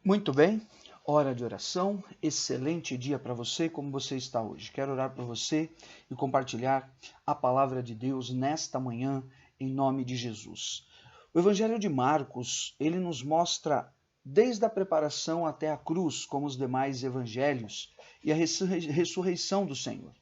Muito bem, hora de oração, excelente dia para você, como você está hoje. Quero orar por você e compartilhar a palavra de Deus nesta manhã, em nome de Jesus. O Evangelho de Marcos, ele nos mostra desde a preparação até a cruz, como os demais evangelhos, e a ressurreição do Senhor.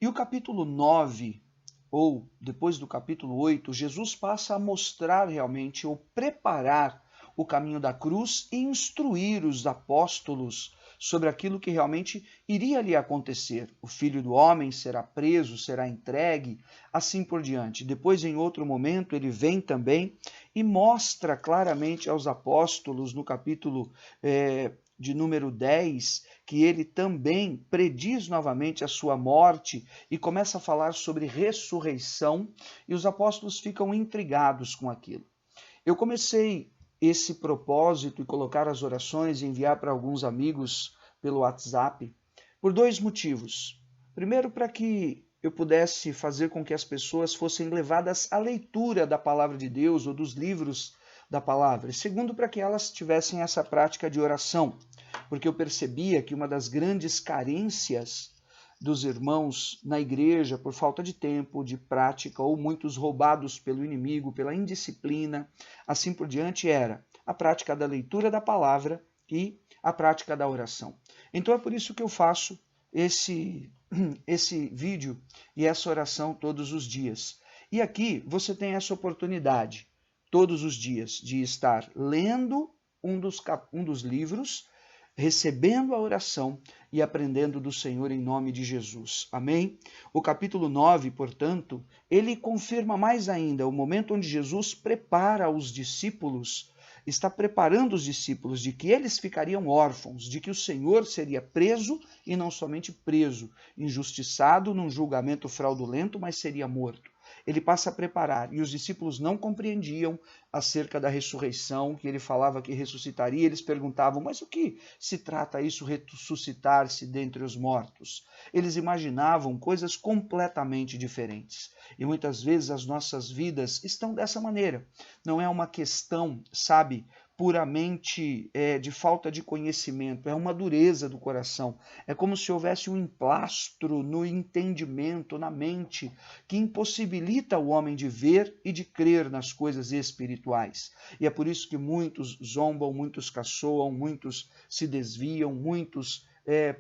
E o capítulo 9, ou depois do capítulo 8, Jesus passa a mostrar realmente, ou preparar o caminho da cruz e instruir os apóstolos sobre aquilo que realmente iria lhe acontecer. O Filho do Homem será preso, será entregue, assim por diante. Depois, em outro momento, ele vem também e mostra claramente aos apóstolos, no capítulo de número 10, que ele também prediz novamente a sua morte e começa a falar sobre ressurreição, e os apóstolos ficam intrigados com aquilo. Eu comecei esse propósito e colocar as orações e enviar para alguns amigos pelo WhatsApp por dois motivos. Primeiro, para que eu pudesse fazer com que as pessoas fossem levadas à leitura da palavra de Deus ou dos livros da palavra. E segundo, para que elas tivessem essa prática de oração, porque eu percebia que uma das grandes carências dos irmãos na igreja, por falta de tempo, de prática, ou muitos roubados pelo inimigo, pela indisciplina, assim por diante, era a prática da leitura da palavra e a prática da oração. Então é por isso que eu faço esse vídeo e essa oração todos os dias. E aqui você tem essa oportunidade, todos os dias, de estar lendo um dos livros, recebendo a oração e aprendendo do Senhor em nome de Jesus. Amém? O capítulo 9, portanto, ele confirma mais ainda o momento onde Jesus prepara os discípulos, está preparando os discípulos de que eles ficariam órfãos, de que o Senhor seria preso e não somente preso, injustiçado num julgamento fraudulento, mas seria morto. Ele passa a preparar, e os discípulos não compreendiam acerca da ressurreição, que ele falava que ressuscitaria. Eles perguntavam, mas o que se trata isso, ressuscitar-se dentre os mortos? Eles imaginavam coisas completamente diferentes. E muitas vezes as nossas vidas estão dessa maneira. Não é uma questão, sabe, puramente de falta de conhecimento, é uma dureza do coração. É como se houvesse um emplastro no entendimento, na mente, que impossibilita o homem de ver e de crer nas coisas espirituais. E é por isso que muitos zombam, muitos caçoam, muitos se desviam, muitos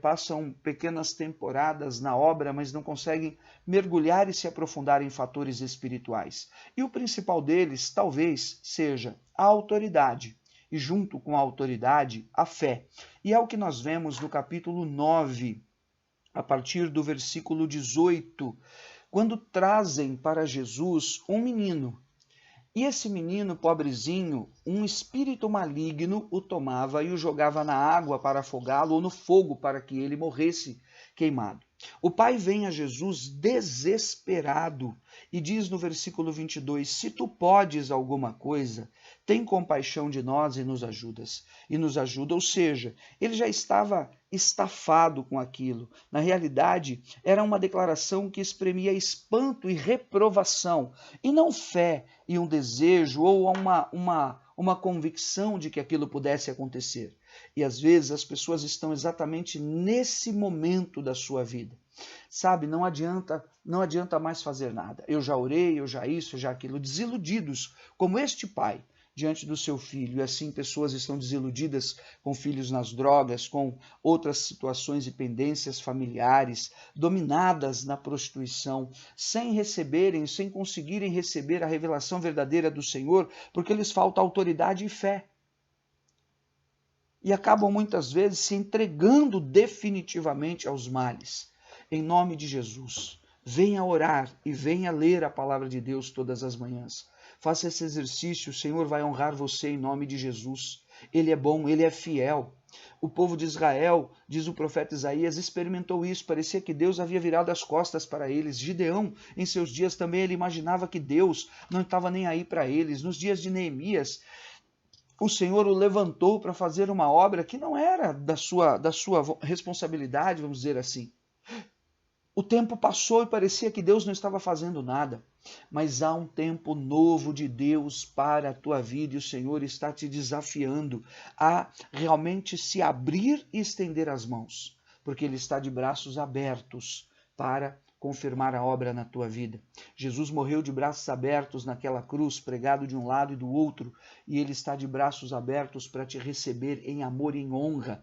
passam pequenas temporadas na obra, mas não conseguem mergulhar e se aprofundar em fatores espirituais. E o principal deles, talvez, seja a autoridade. E junto com a autoridade, a fé. E é o que nós vemos no capítulo 9, a partir do versículo 18, quando trazem para Jesus um menino. E esse menino, pobrezinho, um espírito maligno o tomava e o jogava na água para afogá-lo ou no fogo para que ele morresse queimado. O pai vem a Jesus desesperado e diz no versículo 22, se tu podes alguma coisa, tem compaixão de nós e nos ajudas. E nos ajuda, ou seja, ele já estava estafado com aquilo. Na realidade, era uma declaração que exprimia espanto e reprovação, e não fé e um desejo ou uma convicção de que aquilo pudesse acontecer. E às vezes as pessoas estão exatamente nesse momento da sua vida. Sabe, não adianta mais fazer nada. Eu já orei, eu já isso, eu já aquilo. Desiludidos, como este pai diante do seu filho. E assim pessoas estão desiludidas com filhos nas drogas, com outras situações e pendências familiares, dominadas na prostituição, sem conseguirem receber a revelação verdadeira do Senhor, porque lhes falta autoridade e fé. E acabam muitas vezes se entregando definitivamente aos males. Em nome de Jesus, venha orar e venha ler a palavra de Deus todas as manhãs. Faça esse exercício, o Senhor vai honrar você em nome de Jesus. Ele é bom, ele é fiel. O povo de Israel, diz o profeta Isaías, experimentou isso, parecia que Deus havia virado as costas para eles. Gideão, em seus dias também, ele imaginava que Deus não estava nem aí para eles. Nos dias de Neemias, o Senhor o levantou para fazer uma obra que não era da sua responsabilidade, vamos dizer assim. O tempo passou e parecia que Deus não estava fazendo nada. Mas há um tempo novo de Deus para a tua vida e o Senhor está te desafiando a realmente se abrir e estender as mãos, porque Ele está de braços abertos para confirmar a obra na tua vida. Jesus morreu de braços abertos naquela cruz, pregado de um lado e do outro, e Ele está de braços abertos para te receber em amor e em honra.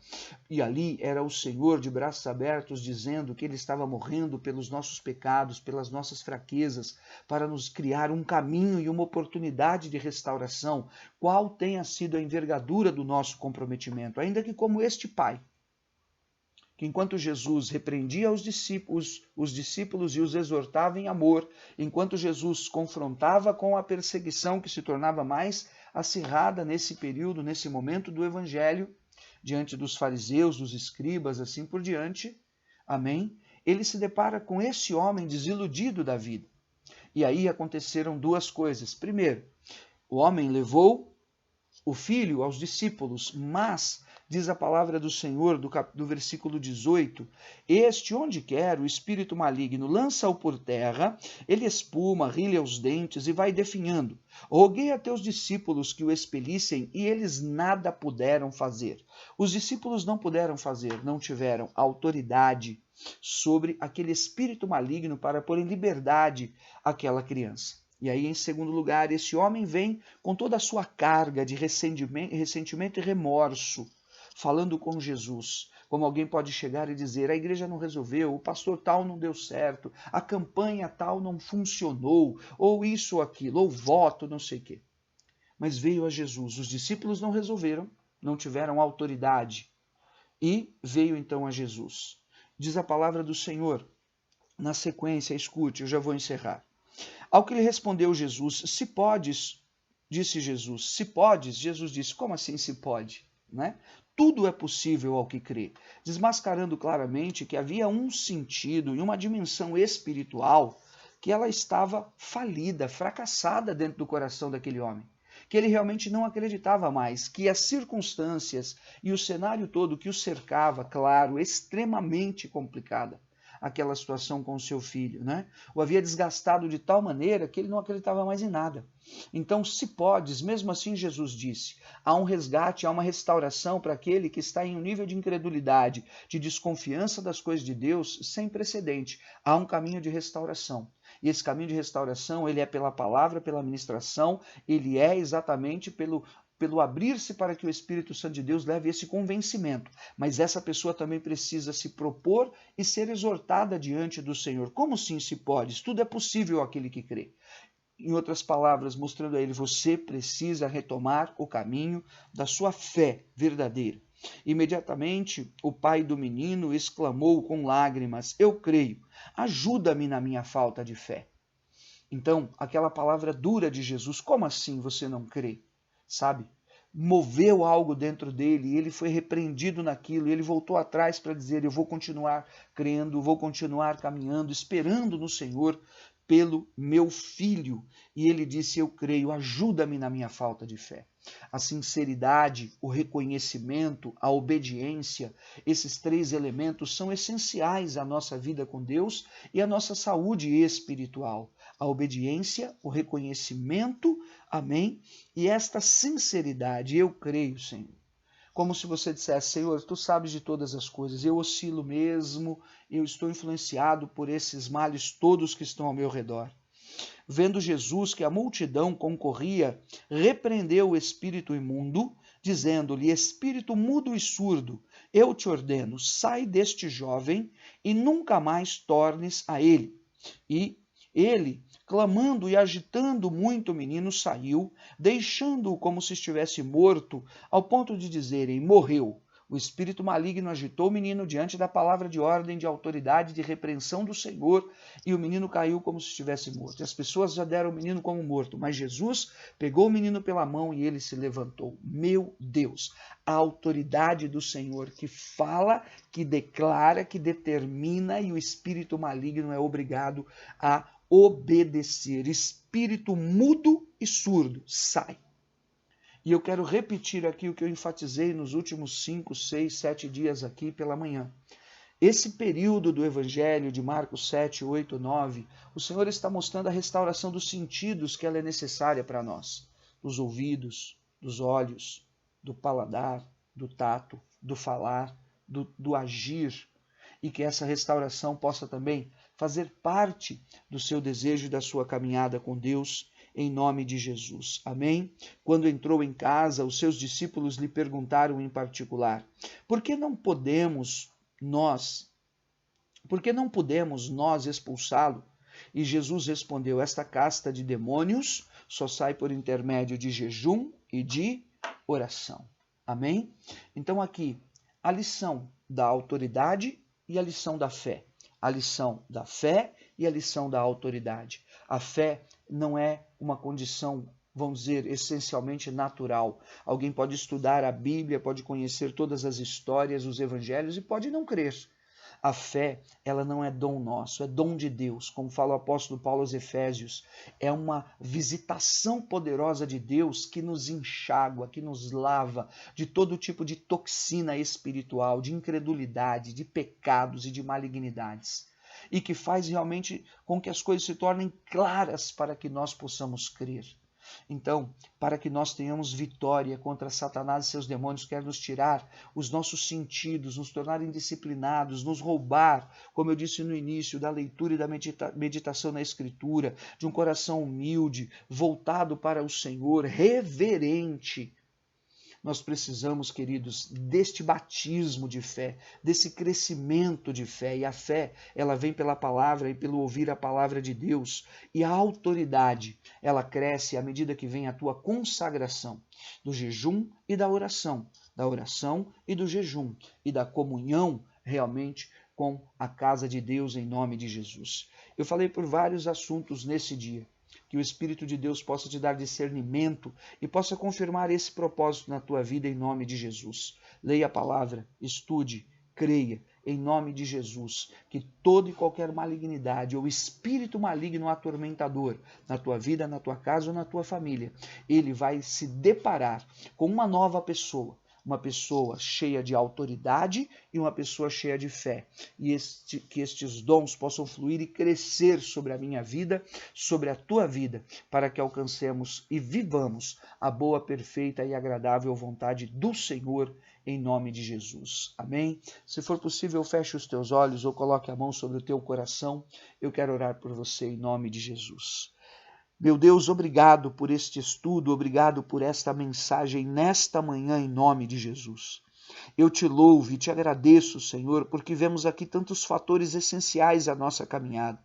E ali era o Senhor de braços abertos dizendo que Ele estava morrendo pelos nossos pecados, pelas nossas fraquezas, para nos criar um caminho e uma oportunidade de restauração, qual tenha sido a envergadura do nosso comprometimento, ainda que como este pai, que enquanto Jesus repreendia os discípulos e os exortava em amor, enquanto Jesus confrontava com a perseguição que se tornava mais acirrada nesse período, nesse momento do evangelho, diante dos fariseus, dos escribas, assim por diante, amém? Ele se depara com esse homem desiludido da vida. E aí aconteceram duas coisas. Primeiro, o homem levou o filho aos discípulos, mas, diz a palavra do Senhor, do versículo 18, este, onde quer, o espírito maligno, lança-o por terra, ele espuma, rilha os dentes e vai definhando. Roguei a teus discípulos que o expelissem e eles nada puderam fazer. Os discípulos não puderam fazer, não tiveram autoridade sobre aquele espírito maligno para pôr em liberdade aquela criança. E aí, em segundo lugar, esse homem vem com toda a sua carga de ressentimento e remorso, falando com Jesus. Como alguém pode chegar e dizer, a igreja não resolveu, o pastor tal não deu certo, a campanha tal não funcionou, ou isso ou aquilo, ou voto, não sei o quê. Mas veio a Jesus. Os discípulos não resolveram, não tiveram autoridade. E veio então a Jesus. Diz a palavra do Senhor. Na sequência, escute, eu já vou encerrar. Ao que lhe respondeu Jesus, se podes, disse Jesus, se podes, Jesus disse, como assim se pode? Né? Tudo é possível ao que crê, desmascarando claramente que havia um sentido e uma dimensão espiritual que ela estava falida, fracassada dentro do coração daquele homem, que ele realmente não acreditava mais, que as circunstâncias e o cenário todo que o cercava, claro, extremamente complicada, aquela situação com o seu filho, né? O havia desgastado de tal maneira que ele não acreditava mais em nada. Então, se podes, mesmo assim Jesus disse, há um resgate, há uma restauração para aquele que está em um nível de incredulidade, de desconfiança das coisas de Deus sem precedente. Há um caminho de restauração. E esse caminho de restauração, ele é pela palavra, pela ministração, ele é exatamente pelo abrir-se para que o Espírito Santo de Deus leve esse convencimento. Mas essa pessoa também precisa se propor e ser exortada diante do Senhor. Como sim se pode? Tudo é possível àquele que crê. Em outras palavras, mostrando a ele, você precisa retomar o caminho da sua fé verdadeira. Imediatamente, o pai do menino exclamou com lágrimas, eu creio, ajuda-me na minha falta de fé. Então, aquela palavra dura de Jesus, como assim você não crê? Sabe? Moveu algo dentro dele, e ele foi repreendido naquilo, e ele voltou atrás para dizer, eu vou continuar crendo, vou continuar caminhando, esperando no Senhor pelo meu filho. E ele disse, eu creio, ajuda-me na minha falta de fé. A sinceridade, o reconhecimento, a obediência, esses três elementos são essenciais à nossa vida com Deus e à nossa saúde espiritual. A obediência, o reconhecimento, amém? E esta sinceridade, eu creio, Senhor. Como se você dissesse, Senhor, tu sabes de todas as coisas, eu oscilo mesmo, eu estou influenciado por esses males todos que estão ao meu redor. Vendo Jesus que a multidão concorria, repreendeu o espírito imundo, dizendo-lhe, espírito mudo e surdo, eu te ordeno, sai deste jovem e nunca mais tornes a ele. E ele, clamando e agitando muito o menino, saiu, deixando-o como se estivesse morto, ao ponto de dizerem, morreu. O espírito maligno agitou o menino diante da palavra de ordem, de autoridade, de repreensão do Senhor, e o menino caiu como se estivesse morto. E as pessoas já deram o menino como morto, mas Jesus pegou o menino pela mão e ele se levantou. Meu Deus, a autoridade do Senhor que fala, que declara, que determina, e o espírito maligno é obrigado a obedecer. Espírito mudo e surdo, sai. E eu quero repetir aqui o que eu enfatizei nos últimos 5, 6, 7 dias aqui pela manhã. Esse período do Evangelho de Marcos 7, 8, 9, o Senhor está mostrando a restauração dos sentidos que ela é necessária para nós. Dos ouvidos, dos olhos, do paladar, do tato, do falar, do agir. E que essa restauração possa também fazer parte do seu desejo e da sua caminhada com Deus, em nome de Jesus. Amém? Quando entrou em casa, os seus discípulos lhe perguntaram em particular: por que não podemos nós expulsá-lo? E Jesus respondeu: esta casta de demônios só sai por intermédio de jejum e de oração. Amém? Então aqui, a lição da autoridade e a lição da fé. A lição da fé e a lição da autoridade. A fé não é uma condição, vamos dizer, essencialmente natural. Alguém pode estudar a Bíblia, pode conhecer todas as histórias, os evangelhos e pode não crer. A fé, ela não é dom nosso, é dom de Deus. Como fala o apóstolo Paulo aos Efésios, é uma visitação poderosa de Deus que nos enxágua, que nos lava de todo tipo de toxina espiritual, de incredulidade, de pecados e de malignidades. E que faz realmente com que as coisas se tornem claras para que nós possamos crer. Então, para que nós tenhamos vitória contra Satanás e seus demônios, quer nos tirar os nossos sentidos, nos tornar indisciplinados, nos roubar, como eu disse no início, da leitura e da meditação na Escritura, de um coração humilde, voltado para o Senhor, reverente. Nós precisamos, queridos, deste batismo de fé, desse crescimento de fé. E a fé, ela vem pela palavra e pelo ouvir a palavra de Deus. E a autoridade, ela cresce à medida que vem a tua consagração do jejum e da oração e do jejum e da comunhão realmente com a casa de Deus em nome de Jesus. Eu falei por vários assuntos nesse dia. Que o Espírito de Deus possa te dar discernimento e possa confirmar esse propósito na tua vida em nome de Jesus. Leia a palavra, estude, creia em nome de Jesus, que toda e qualquer malignidade ou espírito maligno atormentador na tua vida, na tua casa ou na tua família, ele vai se deparar com uma nova pessoa. Uma pessoa cheia de autoridade e uma pessoa cheia de fé. E que estes dons possam fluir e crescer sobre a minha vida, sobre a tua vida, para que alcancemos e vivamos a boa, perfeita e agradável vontade do Senhor, em nome de Jesus. Amém? Se for possível, feche os teus olhos ou coloque a mão sobre o teu coração. Eu quero orar por você em nome de Jesus. Meu Deus, obrigado por este estudo, obrigado por esta mensagem nesta manhã em nome de Jesus. Eu te louvo e te agradeço, Senhor, porque vemos aqui tantos fatores essenciais à nossa caminhada.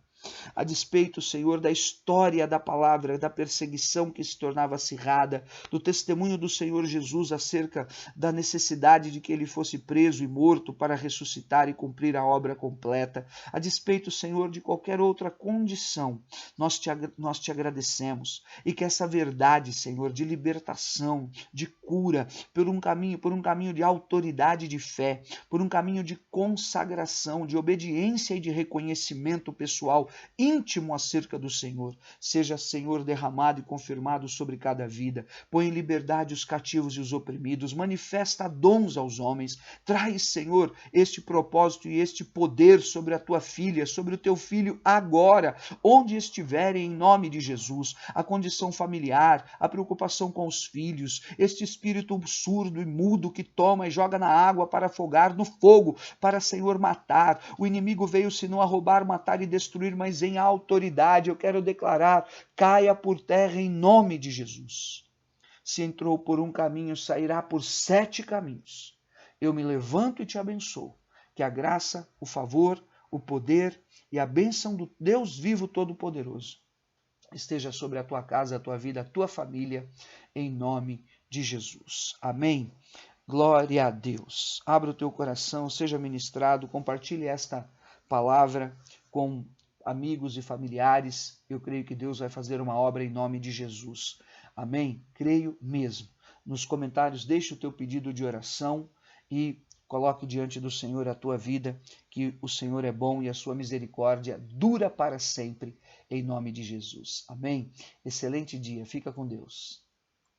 A despeito, Senhor, da história da palavra, da perseguição que se tornava acirrada, do testemunho do Senhor Jesus acerca da necessidade de que ele fosse preso e morto para ressuscitar e cumprir a obra completa. A despeito, Senhor, de qualquer outra condição, nós te agradecemos. E que essa verdade, Senhor, de libertação, de cura, por um caminho de autoridade e de fé, por um caminho de consagração, de obediência e de reconhecimento pessoal, íntimo acerca do Senhor, seja, Senhor, derramado e confirmado sobre cada vida. Põe em liberdade os cativos e os oprimidos, manifesta dons aos homens, traz, Senhor, este propósito e este poder sobre a tua filha, sobre o teu filho agora, onde estiverem, em nome de Jesus. A condição familiar, a preocupação com os filhos, este espírito surdo e mudo que toma e joga na água para afogar no fogo, para, Senhor, matar. O inimigo veio senão a roubar, matar e destruir, mas em autoridade eu quero declarar, caia por terra em nome de Jesus. Se entrou por um caminho, sairá por 7 caminhos. Eu me levanto e te abençoo. Que a graça, o favor, o poder e a bênção do Deus vivo todo-poderoso esteja sobre a tua casa, a tua vida, a tua família, em nome de Jesus. Amém. Glória a Deus. Abra o teu coração, seja ministrado, compartilhe esta palavra com amigos e familiares. Eu creio que Deus vai fazer uma obra em nome de Jesus. Amém? Creio mesmo. Nos comentários, deixe o teu pedido de oração e coloque diante do Senhor a tua vida, que o Senhor é bom e a sua misericórdia dura para sempre, em nome de Jesus. Amém? Excelente dia. Fica com Deus.